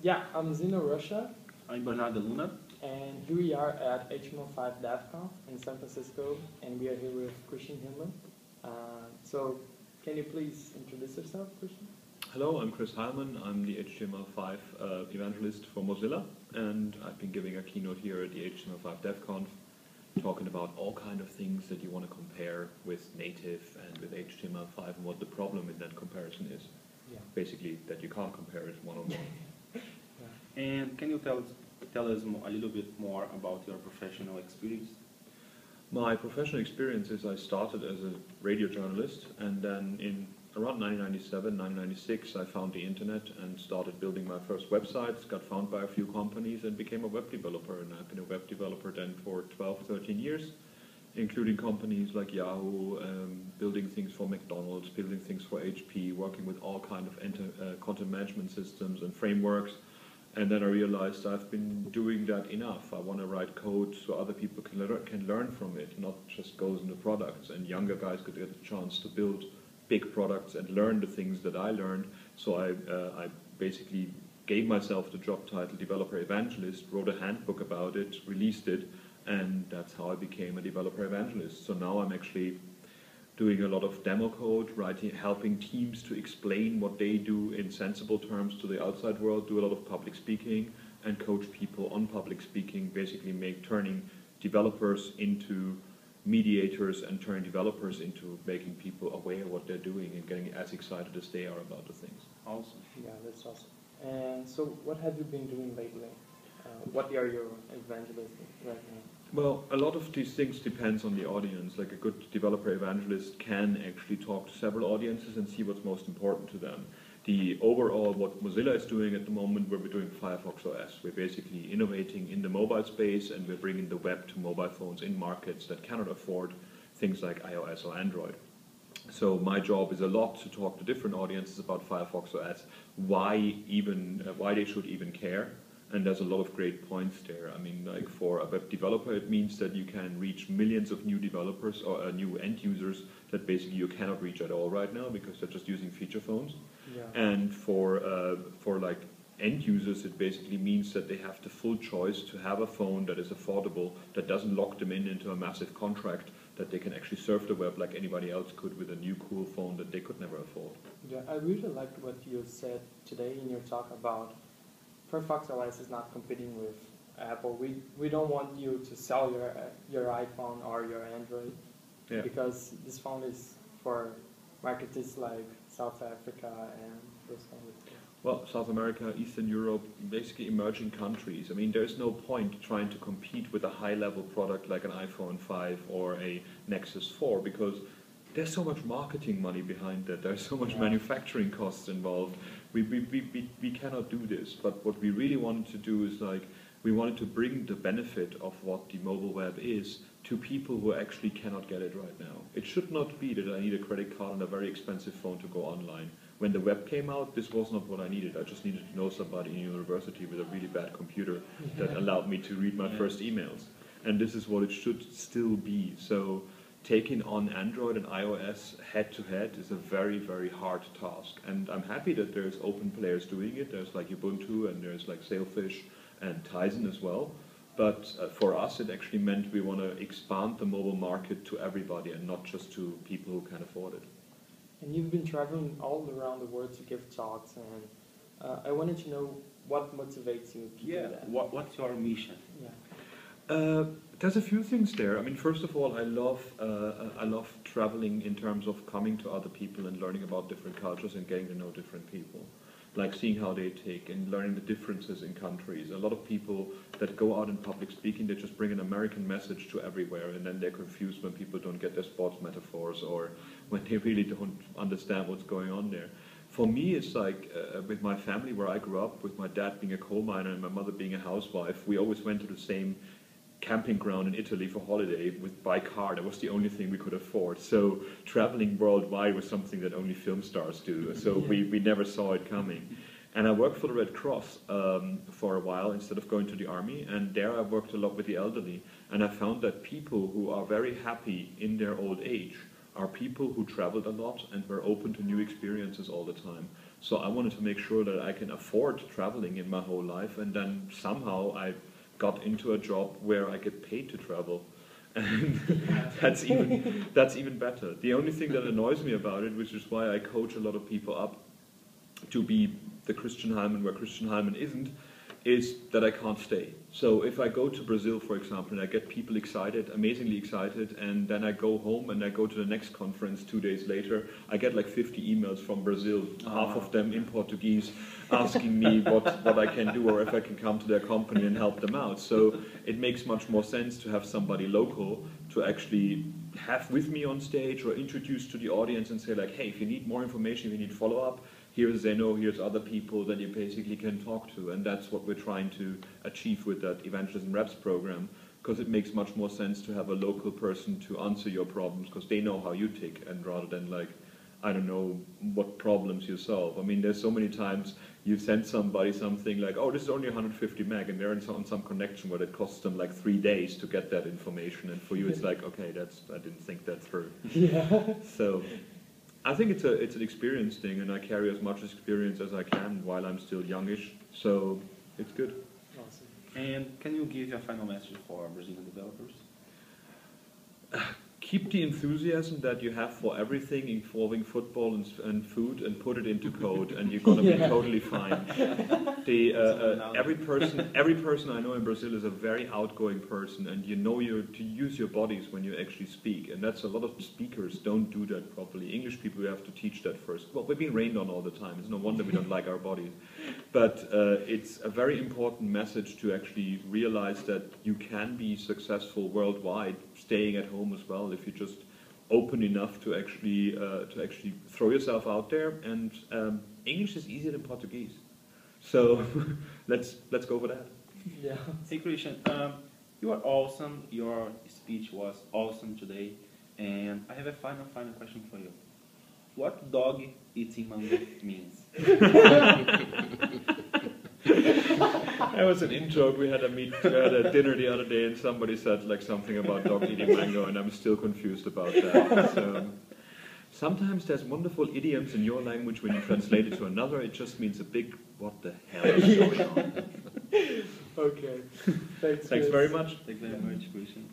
Yeah, I'm Zeno Rocha, I'm Bernardo Luna. and here we are at HTML5 DevConf in San Francisco, and we are here with Christian Heilmann. So, can you please introduce yourself, Christian? Hello, I'm Chris Heilmann. I'm the HTML5 Evangelist for Mozilla, and I've been giving a keynote here at the HTML5 DevConf, talking about all kind of things that you want to compare with native and with HTML5 and what the problem in that comparison is. Yeah. Basically, that you can't compare it one-on-one. Yeah. And can you tell us a little bit more about your professional experience? My professional experience is I started as a radio journalist, and then in around 1997, 1996, I found the internet and started building my first websites, got found by a few companies and became a web developer. And I've been a web developer then for 12, 13 years, including companies like Yahoo, building things for McDonald's, building things for HP, working with all kind of content management systems and frameworks. And then I realized I've been doing that enough. I want to write code so other people can learn from it, not just goes into products. And younger guys could get a chance to build big products and learn the things that I learned. So I basically gave myself the job title Developer Evangelist, wrote a handbook about it, released it, and that's how I became a Developer Evangelist. So now I'm actually doing a lot of demo code, helping teams to explain what they do in sensible terms to the outside world, do a lot of public speaking, and coach people on public speaking, basically turning developers into mediators and turning developers into making people aware of what they're doing and getting as excited as they are about the things. Awesome. Yeah, that's awesome. And so, what have you been doing lately? What are your evangelists right now? Well, a lot of these things depends on the audience. Like a good developer evangelist can actually talk to several audiences and see what's most important to them. The overall, what Mozilla is doing at the moment, where we're doing Firefox OS, we're basically innovating in the mobile space and we're bringing the web to mobile phones in markets that cannot afford things like iOS or Android. So my job is a lot to talk to different audiences about Firefox OS, why they should even care. And there's a lot of great points there. I mean, like for a web developer, it means that you can reach millions of new developers or new end users that basically you cannot reach at all right now because they're just using feature phones. Yeah. And for like end users, it basically means that they have the full choice to have a phone that is affordable, that doesn't lock them into a massive contract, that they can actually surf the web like anybody else could with a new cool phone that they could never afford. Yeah, I really liked what you said today in your talk about Firefox OS is not competing with Apple. We don't want you to sell your iPhone or your Android because this phone is for markets like South Africa and those kind of things. Well, South America, Eastern Europe, basically emerging countries. I mean, there's no point trying to compete with a high-level product like an iPhone 5 or a Nexus 4 because there's so much marketing money behind that. There's so much manufacturing costs involved. We cannot do this. But what we really wanted to do is we wanted to bring the benefit of what the mobile web is to people who actually cannot get it right now. It should not be that I need a credit card and a very expensive phone to go online. When the web came out, this was not what I needed. I just needed to know somebody in university with a really bad computer that allowed me to read my first emails. And this is what it should still be. So taking on Android and iOS head-to-head is a very, very hard task. And I'm happy that there's open players doing it. There's like Ubuntu and there's like Sailfish and Tizen as well. But for us, it actually meant we want to expand the mobile market to everybody and not just to people who can afford it. And you've been traveling all around the world to give talks, and I wanted to know what motivates you to do that. What's your mission? Yeah. There's a few things there. I mean, first of all, I love traveling in terms of coming to other people and learning about different cultures and getting to know different people. Like seeing how they take and learning the differences in countries. A lot of people that go out in public speaking, they just bring an American message to everywhere, and then they're confused when people don't get their sports metaphors or when they really don't understand what's going on there. For me, it's like with my family where I grew up, with my dad being a coal miner and my mother being a housewife, we always went to the same camping ground in Italy for holiday by car. That was the only thing we could afford. So traveling worldwide was something that only film stars do. So we never saw it coming. And I worked for the Red Cross for a while instead of going to the army. And there I worked a lot with the elderly. And I found that people who are very happy in their old age are people who traveled a lot and were open to new experiences all the time. So I wanted to make sure that I can afford traveling in my whole life, and then somehow I got into a job where I get paid to travel. And that's even better. The only thing that annoys me about it, which is why I coach a lot of people up to be the Christian Heilmann where Christian Heilmann isn't, is that I can't stay. So if I go to Brazil, for example, and I get people excited, amazingly excited, and then I go home and I go to the next conference 2 days later, I get like 50 emails from Brazil, half of them in Portuguese, asking me what I can do or if I can come to their company and help them out. So it makes much more sense to have somebody local to actually have with me on stage or introduce to the audience and say like, hey, if you need more information, if you need follow-up, here's Zeno, here's other people that you basically can talk to, and that's what we're trying to achieve with that Evangelism Reps program, because it makes much more sense to have a local person to answer your problems, because they know how you tick, and rather than like, I don't know what problems you solve. I mean, there's so many times you send somebody something like, oh, this is only 150 meg, and they're on some connection where it costs them like 3 days to get that information, and for you it's like, okay, I didn't think that through. Yeah. So I think it's an experience thing, and I carry as much experience as I can while I'm still youngish, so it's good. Awesome. And can you give a final message for Brazilian developers? Keep the enthusiasm that you have for everything involving football and food, and put it into code, and you're gonna be totally fine. Every person I know in Brazil is a very outgoing person, and you know to use your bodies when you actually speak, and that's a lot of speakers don't do that properly. English people, we have to teach that first. Well, we're being rained on all the time. It's no wonder we don't like our bodies. But it's a very important message to actually realize that you can be successful worldwide, staying at home as well, if you're just open enough to actually throw yourself out there. And English is easier than Portuguese, so let's go for that. Yeah. Hey Christian, you are awesome. Your speech was awesome today, and I have a final question for you. What dog eating mango means? That was an in-joke. We had a dinner the other day, and somebody said like something about dog eating mango, and I'm still confused about that. So, sometimes there's wonderful idioms in your language when you translate it to another. It just means a big what the hell is going on. Okay. Thanks Very much. Thank you very much, Christian.